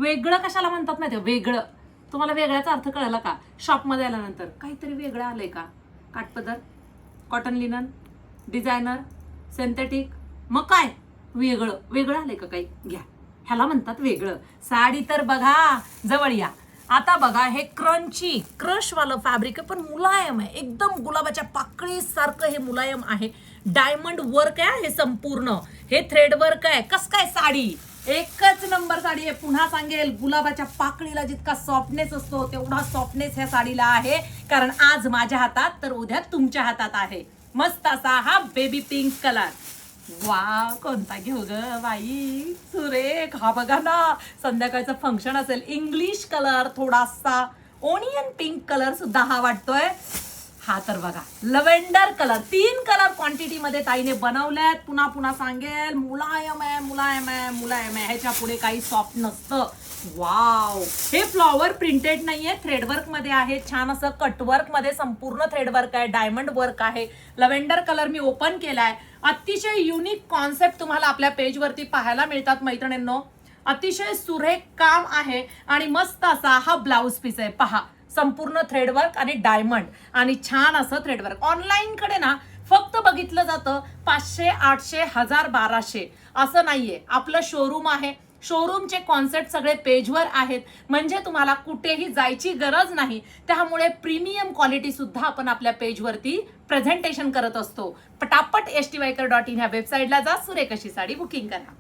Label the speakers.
Speaker 1: वेगळं कशाला म्हणतात माहिती वेगळं? तुम्हाला वेगळ्याचा अर्थ कळला का? शॉपमध्ये आल्यानंतर काहीतरी वेगळं आलंय का? काठपदर, कॉटन लिनन, डिझायनर, सिंथेटिक, मग काय वेगळं वेगळं आलंय का? काही घ्या, ह्याला म्हणतात वेगळं. साडी तर बघा, जवळ या. आता बघा, हे क्रंची क्रशवालं फॅब्रिक आहे, पण मुलायम आहे, एकदम गुलाबाच्या पाकळीसारखं हे मुलायम आहे. डायमंड वर्क आहे हे संपूर्ण, हे थ्रेड वर्क आहे. कस काय साडी एकच नंबर साडी आहे. पुन्हा सांगेल, गुलाबाच्या पाकळीला जितका सॉफ्टनेस असतो तेवढा सॉफ्टनेस ह्या साडीला आहे. कारण आज माझ्या हातात तर उद्या तुमच्या हातात आहे. मस्त असा हा बेबी पिंक कलर. वा, कोणता घेऊ ग बाई, सुरेख. हा बघा ना, संध्याकाळचं फंक्शन असेल. इंग्लिश कलर, थोडासा ओनियन पिंक कलर सुद्धा हा वाटतोय. हा तर बघा, लव्हेंडर कलर. 3 कलर क्वांटिटी मध्ये ताईने बनवल्यात. पुन्हा पुन्हा सांगेल, मुलायम आहे, मुलायम आहे, मुलायम आहे. ह्याच्या पुढे काही सॉफ्ट नसतं. वाव, हे फ्लॉवर प्रिंटेड नाहीये, थ्रेडवर्क मध्ये आहे. छान असं कटवर्क मध्ये संपूर्ण थ्रेडवर्क आहे, डायमंड वर्क आहे. लव्हेंडर कलर मी ओपन केलाय. अतिशय युनिक कॉन्सेप्ट तुम्हाला आपल्या पेजवरती पाहायला मिळतात मैत्रिणींनो. अतिशय सुरेख काम आहे आणि मस्त असा हा ब्लाउज पीस आहे. पहा, संपूर्ण थ्रेडवर्क आणि डायमंड आणि छान असं थ्रेडवर्क. ऑनलाईन कडे ना फक्त बघितलं जातं 500, 800, 1000, 1200 असं नाहीये. आपलं शोरूम आहे. शोरूमचे कॉन्सेप्ट सगळे पेजवर आहेत, म्हणजे तुम्हाला कुठेही जायची गरज नाही. त्यामुळे प्रीमियम क्वालिटी सुद्धा आपण आपल्या पेजवरती प्रेझेंटेशन करत असतो. पटापट stviker.in ह्या वेबसाईटला जा, सुरेख अशी साडी बुकिंग करा.